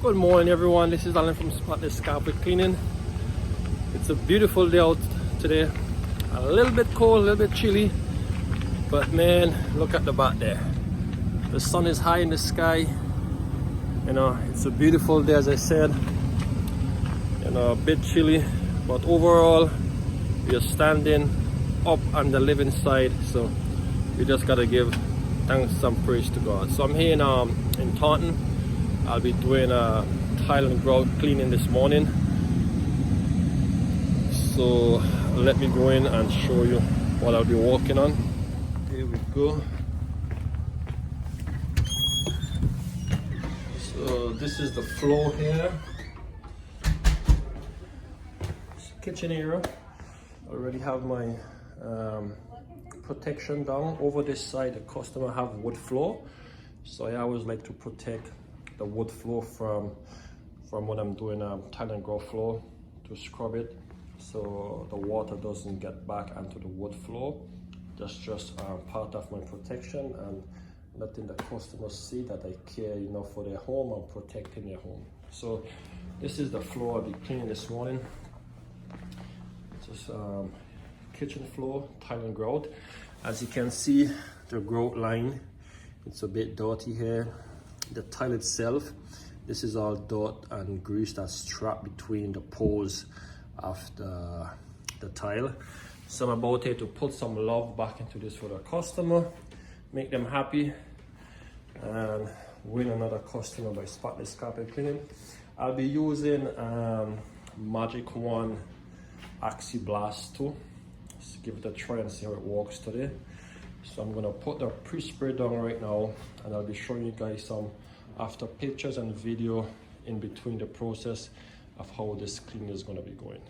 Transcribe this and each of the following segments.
Good morning everyone, this is Alan from Spotless Carpet Cleaning. It's a beautiful day out today. A little bit cold, a little bit chilly, but man, look at the back there. The sun is high in the sky. You know, it's a beautiful day as I said. You know, a bit chilly, but overall we are standing up on the living side, so we just gotta give thanks and praise to God. So I'm here in Taunton. I'll be doing a tile and grout cleaning this morning. So let me go in and show you what I'll be working on. Here we go. So this is the floor here. It's kitchen area. I already have my protection down. Over this side, the customer have wood floor. So I always like to protect the wood floor from when I'm doing a tile and grout floor, to scrub it so the water doesn't get back onto the wood floor. That's just part of my protection and letting the customers see that I care enough for their home and protecting their home. So this is the floor I'll be cleaning this morning. Just kitchen floor, tile and grout. As you can see, the grout line, it's a bit dirty here. The tile itself, this is all dirt and grease that's trapped between the poles of the tile. So I'm about here to put some love back into this for the customer, make them happy, and win another customer by Spotless Carpet Cleaning. I'll be using Magic Wand Axi Blast 2. Let's give it a try and see how it works today. So I'm gonna put the pre-spray down right now, and I'll be showing you guys some after pictures and video in between the process of how this cleaning is gonna be going.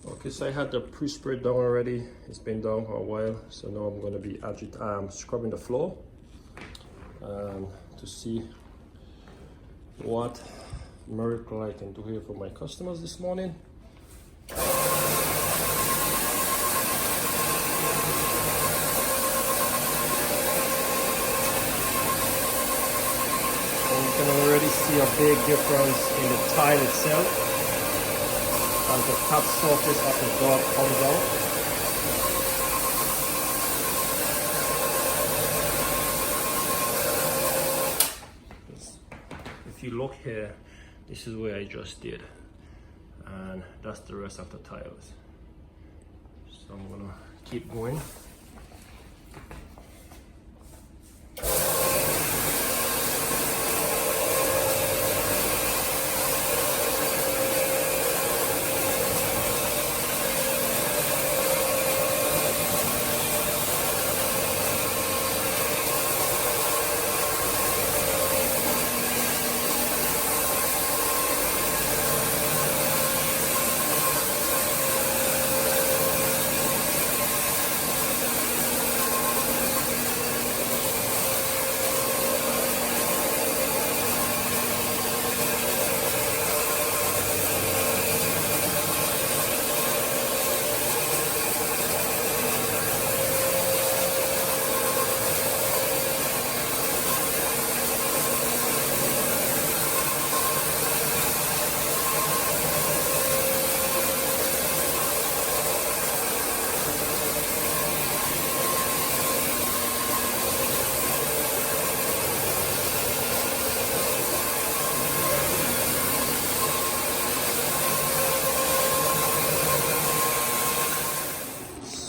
Okay, so I had the pre-spray down already. It's been down for a while, so now I'm gonna be scrubbing the floor to see what miracle I can do here for my customers this morning. You can already see a big difference in the tile itself as the top surface of the dog comes out. If you look here, this is where I just did, and that's the rest of the tiles. So I'm gonna keep going.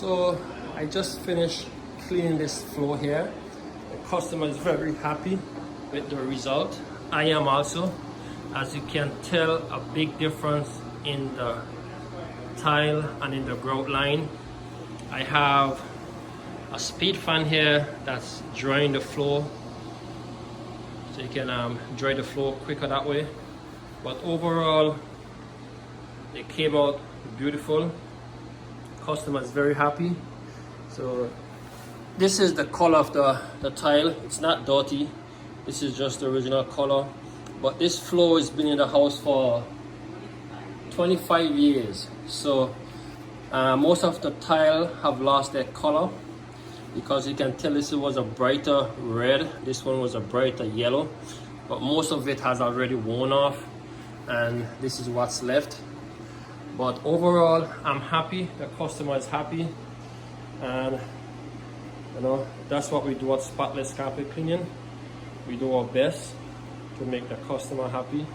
So I just finished cleaning this floor here. The customer is very happy with the result. I am also. As you can tell, a big difference in the tile and in the grout line. I have a speed fan here that's drying the floor, so you can dry the floor quicker that way. But overall, it came out beautiful. Customer is very happy. So this is the color of the tile. It's not dirty. This is just the original color. But this floor has been in the house for 25 years. So most of the tile have lost their color. because you can tell this was a brighter red, this one was a brighter yellow, but most of it has already worn off, and this is what's left. But overall, I'm happy, the customer is happy, and you know, that's what we do at Spotless Carpet Cleaning. We do our best to make the customer happy,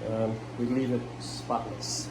and we leave it spotless.